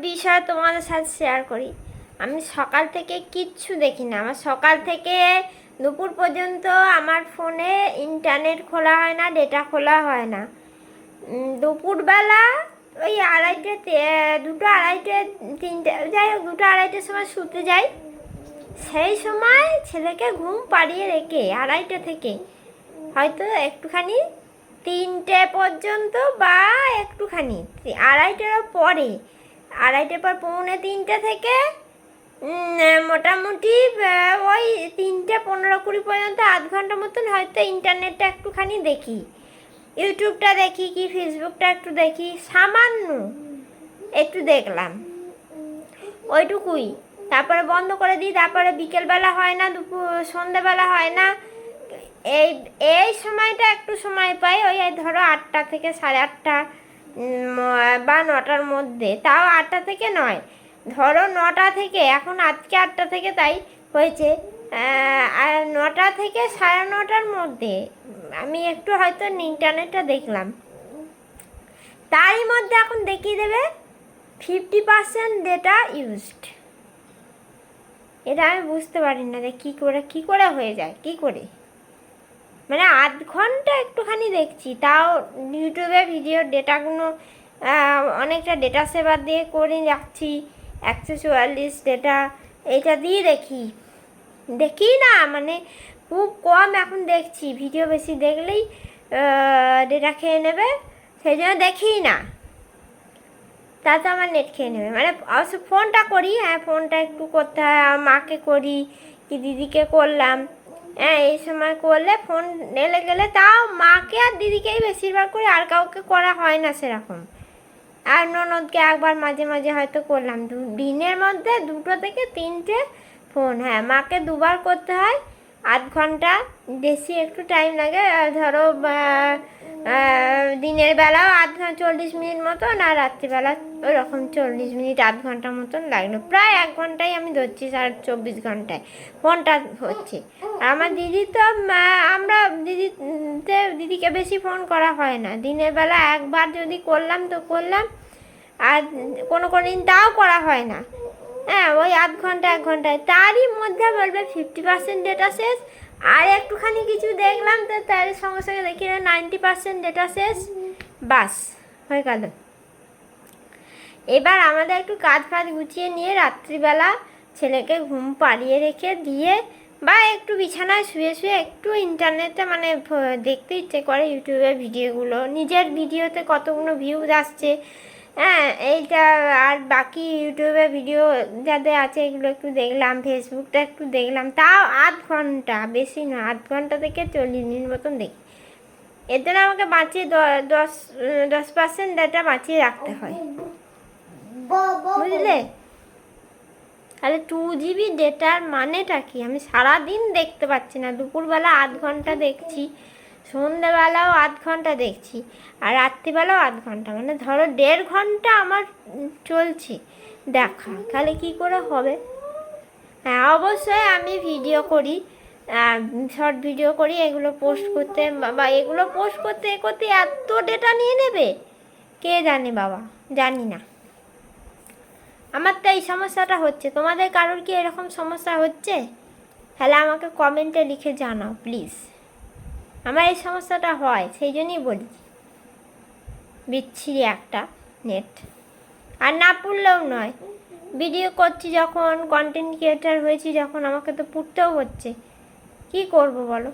বিষয় তোমাদের সাথে শেয়ার করি। আমি সকাল থেকে কিচ্ছু দেখি না। আমার সকাল থেকে দুপুর পর্যন্ত আমার ফোনে ইন্টারনেট খোলা হয় না, ডেটা খোলা হয় না। দুপুরবেলা ওই দুটো আড়াইটে তিনটে, যাই হোক 2টা 2:30টার সময় শুতে যাই। সেই সময় ছেলেকে ঘুম পাড়িয়ে রেখে 2:30 থেকে হয়তো একটুখানি 3টে পর্যন্ত বা একটুখানি 2:30টার পরে, 2:30টার পর 2:45 থেকে মোটামুটি ওই 3:15-20 পর্যন্ত আধ ঘন্টা মতন হয়তো ইন্টারনেটটা একটুখানি দেখি, ইউটিউবটা দেখি কি ফেসবুকটা একটু দেখি, সামান্য একটু দেখলাম, ওইটুকুই। তারপরে বন্ধ করে দিই। তারপরে বিকেলবেলা হয় না, সন্ধ্যেবেলা হয় না। এই সময়টা একটু সময় পাই, ওই ধরো 8টা থেকে 8:30 বা 9টার মধ্যে। তাও 8টা থেকে নয়, ধরো 9টা থেকে, এখন আজকে 8টা থেকে তাই হয়েছে, 9টা থেকে 9:30টার মধ্যে আমি একটু হয়তো ইন্টারনেটটা দেখলাম। তারই মধ্যে এখন দেখিয়ে দেবে 50% ডেটা ইউজড। এটা আমি বুঝতে পারি না যে কী করে হয়ে যায়, কী করে। মানে আধ ঘন্টা একটুখানি দেখছি, তাও ইউটিউবে ভিডিওর ডেটাগুলো অনেকটা ডেটা সেভার দিয়ে করে রাখছি, 144 ডেটা, এইটা দিয়ে দেখি না, মানে খুব কম এখন দেখছি। ভিডিও বেশি দেখলেই ডেটা খেয়ে নেবে, সেই জন্য দেখি না। তাতে আমার নেট খেয়ে নেবে। মানে অবশ্য ফোনটা করি, হ্যাঁ ফোনটা একটু করতে হয়, মাকে করি কি দিদিকে করলাম, হ্যাঁ এই সময় করলে ফোন এলে গেলে, তাও মাকে আর দিদিকেই বেশিরভাগ করি, আর কাউকে করা হয় না সেরকম। আর ননদকে একবার মাঝে মাঝে হয়তো করলাম। দিনের মধ্যে 2টো থেকে 3টে ফোন, হ্যাঁ মাকে 2বার করতে হয়, আধ ঘন্টা বেশি একটু টাইম লাগে। ধরো দিনের বেলাও 40 মিনিট মতন, আর রাত্রিবেলা ওরকম 40 মিনিট, আধ ঘন্টা মতন লাগলো। প্রায় 1 ঘন্টায় আমি ধরছি, 24 ঘন্টায় ফোনটা হচ্ছে। আমার দিদি তো আমরা দিদিকে বেশি ফোন করা হয় না। দিনের বেলা একবার যদি করলাম তো করলাম, আর কোনো দিন তাও করা হয় না। হ্যাঁ ওই আধ ঘন্টা 1 ঘন্টায়, তারই মধ্যে বলবে 50% ডেটা শেষ। আর একটুখানি কিছু দেখলাম তো তার সঙ্গে সঙ্গে দেখি 90% ডেটা শেষ, বাস হয়ে গেল। এবার আমাদের একটু কাজ ফাজ গুছিয়ে নিয়ে রাত্রিবেলা ছেলেকে ঘুম পাড়িয়ে রেখে দিয়ে, বা একটু বিছানায় শুয়ে শুয়ে একটু ইন্টারনেটে মানে দেখতে ইচ্ছে করে ইউটিউবের ভিডিওগুলো, নিজের ভিডিওতে কতগুলো ভিউজ আসছে, হ্যাঁ এইটা। আর বাকি ইউটিউবে ভিডিও যাদের আছে এগুলো একটু দেখলাম, ফেসবুকটা একটু দেখলাম, তাও আধ ঘন্টা, বেশি না, আধ ঘন্টা থেকে 40 মিনিট মতন দেখি। এর জন্য আমাকে বাঁচিয়ে 10% ডেটা বাঁচিয়ে রাখতে হয়, বুঝলে। তাহলে 2 GB ডেটার মানেটা কি? আমি সারাদিন দেখতে পাচ্ছি না। দুপুরবেলা আধ ঘন্টা দেখছি, সন্ধ্যেবেলাও আধ ঘন্টা দেখছি, আর রাত্রিবেলাও আধ ঘন্টা, মানে ধরো 1.5 ঘন্টা আমার চলছে দেখা। তাহলে কি করে হবে? হ্যাঁ অবশ্যই আমি ভিডিও করি, শর্ট ভিডিও করি, এগুলো পোস্ট করতে বা এগুলো পোস্ট করতে এত ডেটা নিয়ে নেবে কে জানে বাবা, জানি না। আমার তো এই সমস্যাটা হচ্ছে। তোমাদের কারোর কি এরকম সমস্যা হচ্ছে? তাহলে আমাকে কমেন্টে লিখে জানাও প্লিজ। আমার এই সমস্যাটা হয়, সেই জন্যই বলি, বিচ্ছিরি একটা নেট। আর না পড়লেও নয়, ভিডিও করছি যখন, কন্টেন্ট ক্রিয়েটার হয়েছি যখন, আমাকে তো পড়তেও হচ্ছে। কি করব বলো?